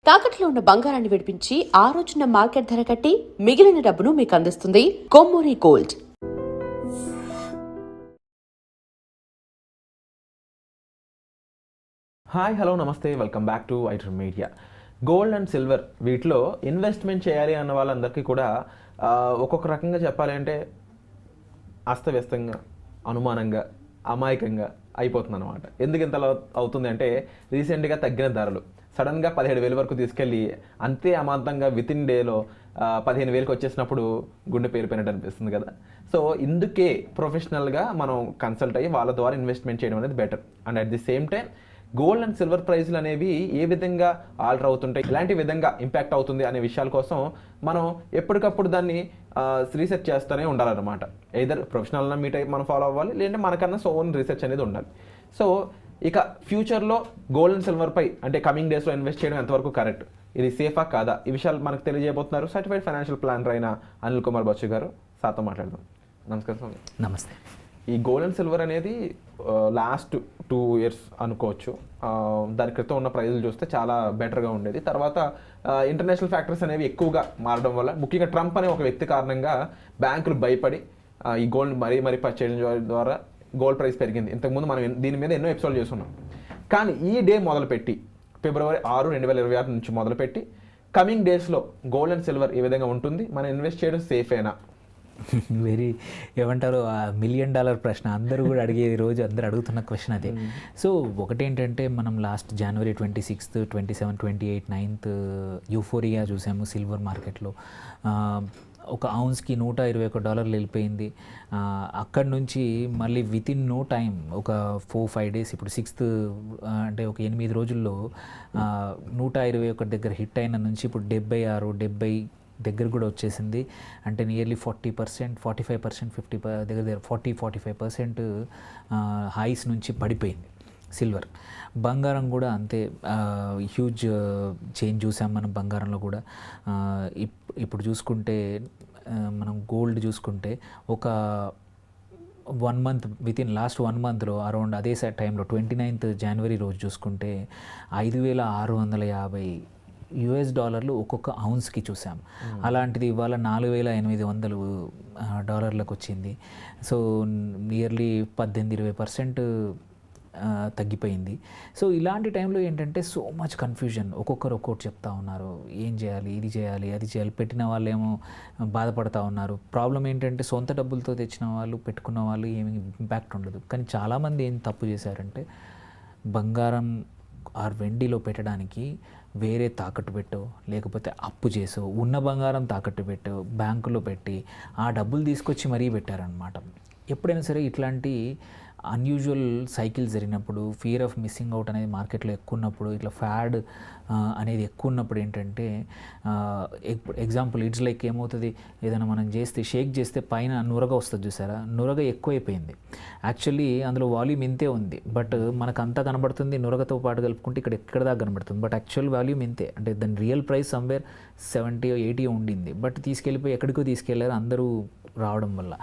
తాకట్లో ఉన్న బంగారాన్ని విడిపించి ఆ రోజున మార్కెట్ ధర కట్టి మిగిలిన డబ్బును మీకు అందిస్తుంది కొమ్మూరి గోల్డ్. హాయ్, హలో, నమస్తే, welcome back to iter media. Gold and silver వీటిలో ఇన్వెస్ట్మెంట్ చేయాలి అన్న వాళ్ళందరికీ కూడా ఒక్కొక్క రకంగా చెప్పాలి అంటే అస్తవ్యస్తంగా, అనుమానంగా, అమాయకంగా అయిపోతుంది అనమాట. ఎందుకు ఇంత అవుతుంది అంటే రీసెంట్గా తగ్గిన ధరలు సడన్గా 17,000 వరకు తీసుకెళ్ళి అంతే అమాంతంగా విత్ ఇన్ డేలో 15,000కి వచ్చేసినప్పుడు గుండె పేలిపోయినట్టు అనిపిస్తుంది కదా. సో ఇందుకే ప్రొఫెషనల్గా మనం కన్సల్ట్ అయ్యి వాళ్ళ ద్వారా ఇన్వెస్ట్మెంట్ చేయడం అనేది better. And at the same time gold and silver ప్రైస్లు అనేవి ఏ విధంగా ఆల్టర్ అవుతుంటాయి, ఎలాంటి విధంగా ఇంపాక్ట్ అవుతుంది అనే విషయాల కోసం మనం ఎప్పటికప్పుడు దాన్ని రీసెర్చ్ చేస్తూనే ఉండాలన్నమాట. ఎయిదర్ ప్రొఫెషనల్ మీట్ అయ్యి మనం ఫాలో అవ్వాలి, లేదంటే మనకన్నా ఓన్ రీసెర్చ్ అనేది ఉండాలి. సో ఇక ఫ్యూచర్లో గోల్డ్ అండ్ సిల్వర్పై అంటే కమింగ్ డేస్లో ఇన్వెస్ట్ చేయడం ఎంతవరకు కరెక్ట్, ఇది సేఫా కాదా, ఈ విషయాలు మనకు తెలియజేయబోతున్నారు సర్టిఫైడ్ ఫైనాన్షియల్ ప్లానర్ అయిన అనిల్ కుమార్ బచ్చు గారు. సార్తో మాట్లాడదాం. నమస్కారం స్వామి. నమస్తే. ఈ గోల్డ్ అండ్ సిల్వర్ అనేది లాస్ట్ 2 years అనుకోవచ్చు. దాని క్రితం ఉన్న ప్రైజులు చూస్తే చాలా బెటర్గా ఉండేది. తర్వాత ఇంటర్నేషనల్ ఫ్యాక్టర్స్ అనేవి ఎక్కువగా మారడం వల్ల, ముఖ్యంగా ట్రంప్ అనే ఒక వ్యక్తి కారణంగా బ్యాంకులు భయపడి ఈ గోల్డ్ మరీ పర్చేజ్ చేయడం ద్వారా గోల్డ్ ప్రైస్ పెరిగింది. ఇంతకుముందు మనం దీని మీద ఎన్నో ఎపిసోడ్ చేస్తున్నాం. కానీ ఈ డే మొదలుపెట్టి February 6, 2026 నుంచి మొదలుపెట్టి కమింగ్ డేస్లో గోల్డ్ అండ్ సిల్వర్ ఏ విధంగా ఉంటుంది, మనం ఇన్వెస్ట్ చేయడం సేఫేనా? ఏమంటారు, $1 million ప్రశ్న అందరూ కూడా అడిగేది, రోజు అందరూ అడుగుతున్న క్వశ్చన్ అదే. సో ఒకటేంటంటే మనం last January 26th, 27th, 28th, 9th euphoria చూసాము సిల్వర్ మార్కెట్లో. ఒక ఔన్స్కి $121 వెళ్ళిపోయింది. అక్కడి నుంచి మళ్ళీ విత్ ఇన్ నో టైం ఒక 4-5 days, ఇప్పుడు 6th అంటే ఒక 8 రోజుల్లో 121 దగ్గర హిట్ అయిన నుంచి ఇప్పుడు 76-70 దగ్గర కూడా వచ్చేసింది. అంటే నియర్లీ 40%, 45%, 50 దగ్గర 40-45% హైస్ నుంచి పడిపోయింది సిల్వర్. బంగారం కూడా అంతే హ్యూజ్ చేంజ్ చూసాం మనం బంగారంలో కూడా. ఇప్పుడు చూసుకుంటే మనం గోల్డ్ చూసుకుంటే ఒక 1 month, విత్ ఇన్ లాస్ట్ 1 monthలో అరౌండ్ అదే టైంలో 29th January రోజు చూసుకుంటే $5,650 ఒక్కొక్క ఔన్స్కి చూసాం. అలాంటిది ఇవాళ $4,800 వచ్చింది. సో నియర్లీ 18-20% తగ్గిపోయింది. సో ఇలాంటి టైంలో ఏంటంటే సో మచ్ కన్ఫ్యూజన్, ఒక్కొక్కరు ఒక్కొక్కటి చెప్తా ఉన్నారు, ఏం చేయాలి, ఇది చేయాలి, అది చేయాలి. పెట్టిన వాళ్ళు ఏమో బాధపడతా ఉన్నారు. ప్రాబ్లం ఏంటంటే సొంత డబ్బులతో తెచ్చిన వాళ్ళు, పెట్టుకున్న వాళ్ళు ఏమి ఇంపాక్ట్ ఉండదు. కానీ చాలామంది ఏం తప్పు చేశారంటే బంగారం ఆర్ వెండిలో పెట్టడానికి వేరే తాకట్టు పెట్టో, లేకపోతే అప్పు చేసో, ఉన్న బంగారం తాకట్టు పెట్టో, బ్యాంకులో పెట్టి ఆ డబ్బులు తీసుకొచ్చి మరీ పెట్టారనమాట. ఎప్పుడైనా సరే ఇట్లాంటి అన్యూజువల్ సైకిల్స్ జరిగినప్పుడు, ఫియర్ ఆఫ్ మిస్సింగ్ అవుట్ అనేది మార్కెట్లో ఎక్కువ ఉన్నప్పుడు, ఇట్లా ఫ్యాడ్ అనేది ఎక్కువ ఉన్నప్పుడు ఏంటంటే ఎగ్జాంపుల్ ఇట్స్ లైక్ ఏమవుతుంది, ఏదైనా మనం షేక్ చేస్తే పైన నురగ వస్తుంది చూసారా, నురగ ఎక్కువైపోయింది. యాక్చువల్లీ అందులో వాల్యూమ్ ఇంతే ఉంది, బట్ మనకు అంతా కనబడుతుంది, నురగతో పాటు కలుపుకుంటే ఎక్కడ దాకా కనబడుతుంది. బట్ యాక్చువల్ వాల్యూమ్ ఇంతే, అంటే దాని రియల్ ప్రైస్ సమ్వేర్ 70-80 ఉండింది. బట్ తీసుకెళ్ళిపోయి ఎక్కడికో తీసుకెళ్ళారు అందరూ రావడం వల్ల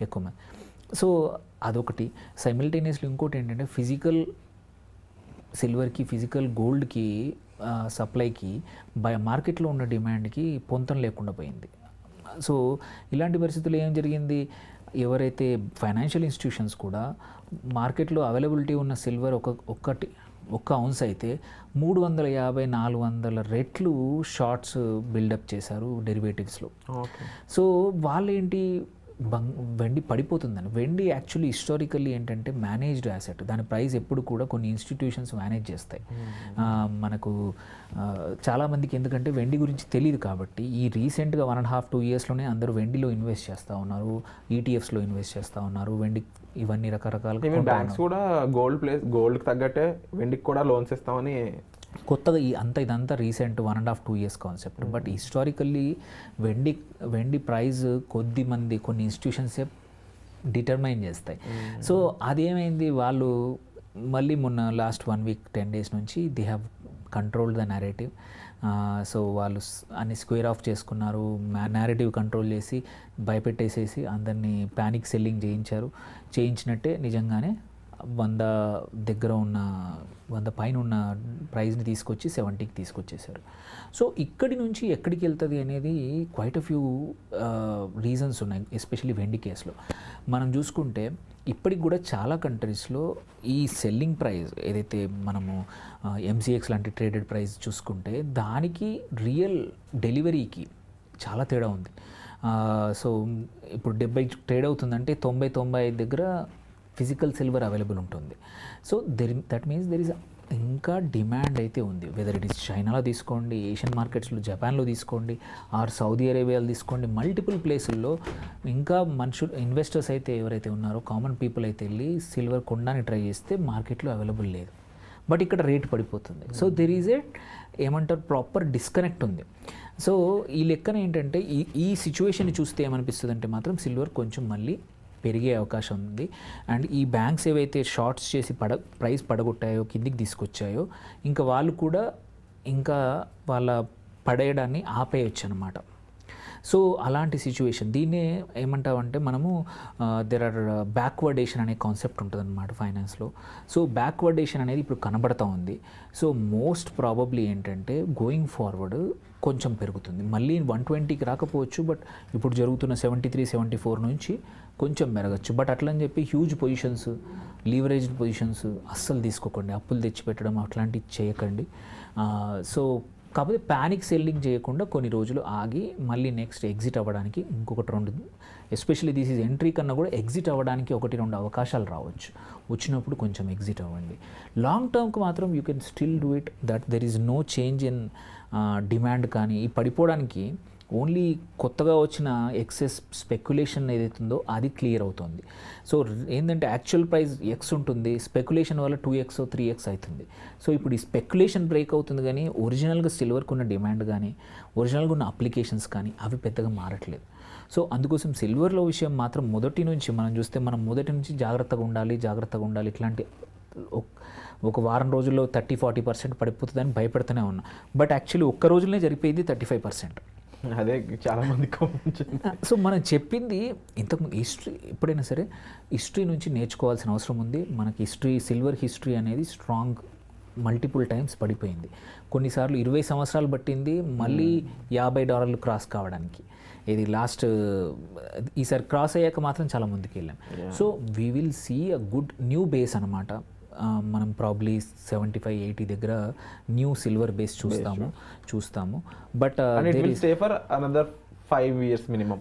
ఎక్కువ మంది. సో అదొకటి. సైమిల్టేనియస్లీ ఇంకోటి ఏంటంటే ఫిజికల్ సిల్వర్కి, ఫిజికల్ గోల్డ్కి సప్లైకి మార్కెట్లో ఉన్న డిమాండ్కి పొంతం లేకుండా పోయింది. సో ఇలాంటి పరిస్థితుల్లో ఏం జరిగింది, ఎవరైతే ఫైనాన్షియల్ ఇన్స్టిట్యూషన్స్ కూడా మార్కెట్లో అవైలబిలిటీ ఉన్న సిల్వర్ ఒక్క ఔన్స్ అయితే 350-400 రెట్లు షార్ట్స్ బిల్డప్ చేశారు డెరివేటివ్స్లో. సో వాళ్ళేంటి, వెండి పడిపోతుందని. వెండి యాక్చువల్లీ హిస్టారికల్లీ ఏంటంటే మేనేజ్డ్ యాసెట్, దాని ప్రైస్ ఎప్పుడు కూడా కొన్ని ఇన్స్టిట్యూషన్స్ మేనేజ్ చేస్తాయి. మనకు చాలామందికి ఎందుకంటే వెండి గురించి తెలియదు కాబట్టి ఈ రీసెంట్గా 1.5-2 yearsలోనే అందరూ వెండిలో ఇన్వెస్ట్ చేస్తూ ఉన్నారు, ETFsలో ఇన్వెస్ట్ చేస్తూ ఉన్నారు. వెండి ఇవన్నీ రకరకాల బ్యాంక్స్ కూడా గోల్డ్కి తగ్గట్టే వెండికి కూడా లోన్స్ ఇస్తామని కొత్తగా ఇదంతా recent 1.5-2 years concept. But historically వెండి ప్రైస్ కొన్ని ఇన్స్టిట్యూషన్సే డిటర్మైన్ చేస్తాయి. సో అదేమైంది, వాళ్ళు మళ్ళీ మొన్న లాస్ట్ 1 week 10 days నుంచి they have controlled the narrative. So వాళ్ళు అన్ని స్క్వేర్ ఆఫ్ చేసుకున్నారు, నేరేటివ్ కంట్రోల్ చేసి భయపెట్టేసేసి అందరినీ ప్యానిక్ సెల్లింగ్ చేయించినట్టే నిజంగానే 100 దగ్గర ఉన్న 100 పైన ఉన్న ప్రైస్ని తీసుకొచ్చి 70కి తీసుకొచ్చేసారు. సో ఇక్కడి నుంచి ఎక్కడికి వెళ్తుంది అనేది క్వైట్ అ ఫ్యూ రీజన్స్ ఉన్నాయి, ఎస్పెషల్లీ వెండి కేసులో. మనం చూసుకుంటే ఇప్పటికి కూడా చాలా కంట్రీస్లో ఈ సెల్లింగ్ ప్రైస్ ఏదైతే మనము MCX లాంటి ట్రేడెడ్ ప్రైస్ చూసుకుంటే దానికి రియల్ డెలివరీకి చాలా తేడా ఉంది. సో ఇప్పుడు 70 ట్రేడ్ అవుతుందంటే 90-95 దగ్గర ఫిజికల్ సిల్వర్ అవైలబుల్ ఉంటుంది. So that means there is ఇంకా డిమాండ్ అయితే ఉంది. వెదర్ ఇట్ ఈస్ చైనాలో తీసుకోండి, ఏషియన్ మార్కెట్స్లో జపాన్లో తీసుకోండి, ఆర్ సౌదీ అరేబియాలో తీసుకోండి, మల్టిపుల్ ప్లేసుల్లో ఇంకా మనుషులు ఇన్వెస్టర్స్ అయితే ఎవరైతే ఉన్నారో కామన్ పీపుల్ అయితే వెళ్ళి సిల్వర్ కొనడానికి ట్రై చేస్తే మార్కెట్లో అవైలబుల్ లేదు, బట్ ఇక్కడ రేట్ పడిపోతుంది. సో దెర్ ఈజ్ ఏమంటారు ప్రాపర్ డిస్కనెక్ట్ ఉంది. సో ఈ లెక్కన ఏంటంటే ఈ సిచ్యువేషన్ చూస్తే ఏమనిపిస్తుంది అంటే మాత్రం సిల్వర్ కొంచెం మళ్ళీ పెరిగే అవకాశం ఉంది. అండ్ ఈ బ్యాంక్స్ ఏవైతే షార్ట్స్ చేసి ప్రైస్ పడగొట్టాయో, కిందికి తీసుకొచ్చాయో, ఇంకా వాళ్ళు కూడా ఇంకా వాళ్ళ పడేయడాన్ని ఆపేయచ్చు అనమాట. సో అలాంటి సిచ్యువేషన్, దీన్నే ఏమంటామంటే మనము దెర్ ఆర్ బ్యాక్వర్డేషన్ అనే కాన్సెప్ట్ ఉంటుంది అనమాట ఫైనాన్స్లో. సో బ్యాక్వర్డేషన్ అనేది ఇప్పుడు కనబడతా ఉంది. సో మోస్ట్ ప్రాబబ్లీ ఏంటంటే గోయింగ్ ఫార్వర్డ్ కొంచెం పెరుగుతుంది. మళ్ళీ 120కి రాకపోవచ్చు, బట్ ఇప్పుడు జరుగుతున్న 73-74 నుంచి కొంచెం పెరగచ్చు. బట్ అట్లని చెప్పి హ్యూజ్ పొజిషన్స్, లీవరేజ్డ్ పొజిషన్స్ అస్సలు తీసుకోకండి, అప్పులు తెచ్చిపెట్టడం అట్లాంటివి చేయకండి. సో కాకపోతే ప్యానిక్ సెల్లింగ్ చేయకుండా కొన్ని రోజులు ఆగి మళ్ళీ నెక్స్ట్ ఎగ్జిట్ అవ్వడానికి ఇంకొకటి 2, ఎస్పెషల్లీ దిస్ ఈజ్ ఎంట్రీ కన్నా కూడా ఎగ్జిట్ అవ్వడానికి 1-2 అవకాశాలు రావచ్చు. వచ్చినప్పుడు కొంచెం ఎగ్జిట్ అవ్వండి. లాంగ్ టర్మ్కి మాత్రం you can still do it, that there is no change in demand. కానీ ఈ పడిపోవడానికి ఓన్లీ కొత్తగా వచ్చిన ఎక్సెస్ స్పెక్యులేషన్ ఏదైతుందో అది క్లియర్ అవుతుంది. సో ఏంటంటే యాక్చువల్ ప్రైస్ X ఉంటుంది, స్పెక్యులేషన్ వల్ల 2x 3x అవుతుంది. సో ఇప్పుడు ఈ స్పెక్యులేషన్ బ్రేక్ అవుతుంది, కానీ ఒరిజినల్గా సిల్వర్కి ఉన్న డిమాండ్ కానీ ఒరిజినల్గా ఉన్న అప్లికేషన్స్ కానీ అవి పెద్దగా మారట్లేదు. సో అందుకోసం సిల్వర్లో విషయం మాత్రం మొదటి నుంచి మనం చూస్తే మనం మొదటి నుంచి జాగ్రత్తగా ఉండాలి. ఇట్లాంటి ఒక వారం రోజుల్లో 30-40% పడిపోతుందని భయపడుతూనే ఉన్నా, బట్ యాక్చువల్లీ ఒక్క రోజులోనే జరిపోయింది 35%. అదే చాలా మంది. సో మనం చెప్పింది ఇంతకుముందు హిస్టరీ, ఎప్పుడైనా సరే హిస్టరీ నుంచి నేర్చుకోవాల్సిన అవసరం ఉంది. మనకి హిస్టరీ, సిల్వర్ హిస్టరీ అనేది స్ట్రాంగ్ మల్టిపుల్ టైమ్స్ పడిపోయింది. కొన్నిసార్లు 20 సంవత్సరాలు పట్టింది మళ్ళీ $50 క్రాస్ కావడానికి. ఇది లాస్ట్ ఈసారి క్రాస్ అయ్యాక మాత్రం చాలా ముందుకు వెళ్ళాం. So we will see a good new base అనమాట. మనం ప్రాబ్లీ 75-80 దగ్గర న్యూ సిల్వర్ బేస్ చూస్తాము. But for another 5 years minimum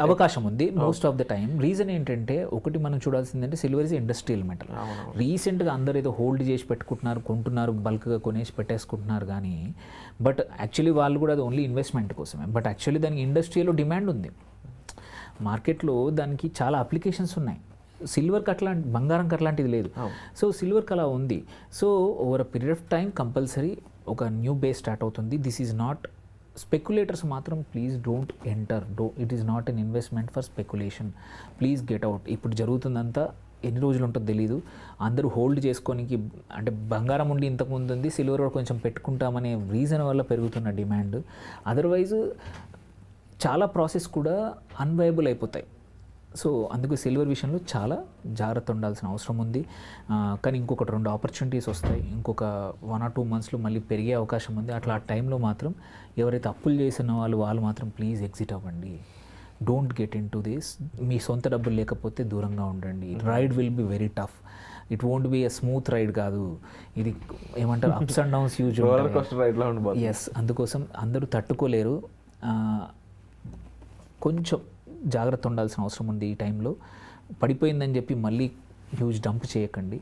అవకాశం ఉంది most of the time. Reason ఏంటంటే ఒకటి మనం చూడాల్సిందంటే సిల్వర్ ఇస్ ఇండస్ట్రియల్ మెటల్. రీసెంట్గా అందరూ ఏదో హోల్డ్ చేసి పెట్టుకుంటున్నారు, కొంటున్నారు, బల్క్గా కొనేసి పెట్టేసుకుంటున్నారు, కానీ బట్ యాక్చువల్లీ వాళ్ళు కూడా అది ఓన్లీ ఇన్వెస్ట్మెంట్ కోసమే. బట్ యాక్చువల్లీ దానికి ఇండస్ట్రీలో డిమాండ్ ఉంది, మార్కెట్లో దానికి చాలా అప్లికేషన్స్ ఉన్నాయి. సిల్వర్కి అట్లాంటి, బంగారంకి అట్లాంటిది లేదు. సో సిల్వర్కి అలా ఉంది. So over a period of time compulsory ఒక న్యూ బేస్ స్టార్ట్ అవుతుంది. దిస్ ఈజ్ నాట్ స్పెక్యులేటర్స్ మాత్రం please don't enter. It is not an investment for speculation. Please get out. ఇప్పుడు జరుగుతుందంతా ఎన్ని రోజులు ఉంటుందో తెలీదు. అందరూ హోల్డ్ చేసుకోనికి, అంటే బంగారం ఉండి ఇంతకుముందు ఉంది, సిల్వర్ కూడా కొంచెం పెట్టుకుంటామనే రీజన్ వల్ల పెరుగుతున్న డిమాండ్. అదర్వైజ్ చాలా ప్రాసెస్ కూడా అన్వయబుల్ అయిపోతాయి. సో అందుకు సిల్వర్ విషయంలో చాలా జాగ్రత్త ఉండాల్సిన అవసరం ఉంది. కానీ ఇంకొక 2 ఆపర్చునిటీస్ వస్తాయి. ఇంకొక 1 or 2 monthsలో మళ్ళీ పెరిగే అవకాశం ఉంది. అట్లా ఆ టైంలో మాత్రం ఎవరైతే అప్పులు చేసిన వాళ్ళు మాత్రం ప్లీజ్ ఎగ్జిట్ అవ్వండి. Don't get into this. మీ సొంత డబ్బులు లేకపోతే దూరంగా ఉండండి. Ride will be very tough. It won't be a smooth ride కాదు ఇది. ఏమంటారు, అప్స్ అండ్ డౌన్స్ హ్యూజ్ ఉంటాయి. ఎస్, అందుకోసం అందరూ తట్టుకోలేరు. కొంచెం జాగ్రత్త ఉండాల్సిన అవసరం ఉంది. ఈ టైంలో పడిపోయిందని చెప్పి మళ్ళీ హ్యూజ్ డంప్ చేయకండి.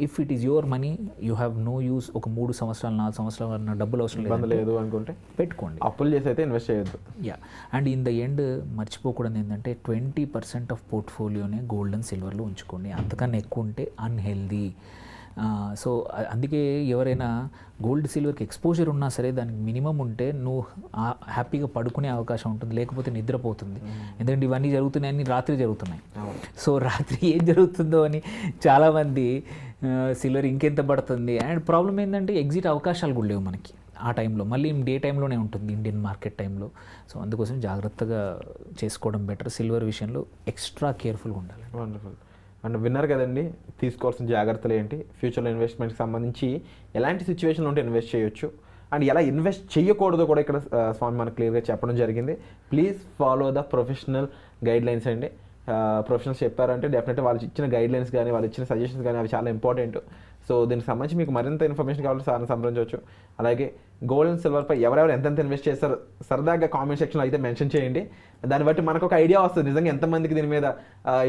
If it is your money, you have no use. ఒక 3 సంవత్సరాలు 4 సంవత్సరాలు నా డబ్బులు అవసరం లేదు అనుకుంటే పెట్టుకోండి. అప్పులు చేసి అయితే ఇన్వెస్ట్ చేయొద్దు. Yeah, and in the end మర్చిపోకూడదు ఏంటంటే 20% ఆఫ్ పోర్ట్ఫోలియోనే గోల్డ్ అండ్ సిల్వర్లో ఉంచుకోండి. అంతకన్నా ఎక్కువ ఉంటే అన్హెల్దీ. సో అందుకే ఎవరైనా గోల్డ్ సిల్వర్కి ఎక్స్పోజర్ ఉన్నా సరే దానికి మినిమం ఉంటే నువ్వు హ్యాపీగా పడుకునే అవకాశం ఉంటుంది, లేకపోతే నిద్రపోతుంది. ఎందుకంటే ఇవన్నీ జరుగుతున్నాయని రాత్రి జరుగుతున్నాయి. సో రాత్రి ఏం జరుగుతుందో అని చాలామంది సిల్వర్ ఇంకెంత పడుతుంది. అండ్ ప్రాబ్లం ఏంటంటే ఎగ్జిట్ అవకాశాలు కూడా లేవు మనకి ఆ టైంలో. మళ్ళీ డే టైంలోనే ఉంటుంది ఇండియన్ మార్కెట్ టైంలో. సో అందుకోసం జాగ్రత్తగా చేసుకోవడం బెటర్. సిల్వర్ విషయంలో ఎక్స్ట్రా కేర్ఫుల్గా ఉండాలి. వండర్ఫుల్. అండ్ విన్నారు కదండి తీసుకోవాల్సిన జాగ్రత్తలు ఏంటి, ఫ్యూచర్లో ఇన్వెస్ట్మెంట్కి సంబంధించి ఎలాంటి సిచ్యువేషన్లో ఉంటే ఇన్వెస్ట్ చేయొచ్చు అండ్ ఎలా ఇన్వెస్ట్ చేయకూడదు కూడా ఇక్కడ స్వామి మనకు క్లియర్గా చెప్పడం జరిగింది. Please follow the professional guidelines అండి. ప్రొఫెషనల్స్ చెప్పారంటే డెఫినెట్గా వాళ్ళు ఇచ్చిన గైడ్లైన్స్ కానీ వాళ్ళు ఇచ్చిన సజెషన్స్ కానీ అవి చాలా ఇంపార్టెంట్. సో దీనికి సంబంధించి మీకు మరింత ఇన్ఫర్మేషన్ కావాలంటే సార్ని సంప్రదించవచ్చు. అలాగే గోల్డ్ అండ్ సిల్వర్పై ఎవరెవరు ఎంతెంత ఇన్వెస్ట్ చేస్తారో సరదాగా కామెంట్ సెక్షన్లో అయితే మెన్షన్ చేయండి. దాన్ని బట్టి మనకు ఒక ఐడియా వస్తుంది నిజంగా ఎంతమందికి దీని మీద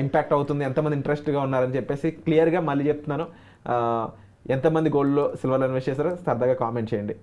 ఇంపాక్ట్ అవుతుంది, ఎంతమంది ఇంట్రెస్ట్గా ఉన్నారని చెప్పేసి. క్లియర్గా మళ్ళీ చెప్తున్నాను, ఎంతమంది గోల్డ్లో సిల్వర్లో ఇన్వెస్ట్ చేస్తారో సరదాగా కామెంట్ చేయండి.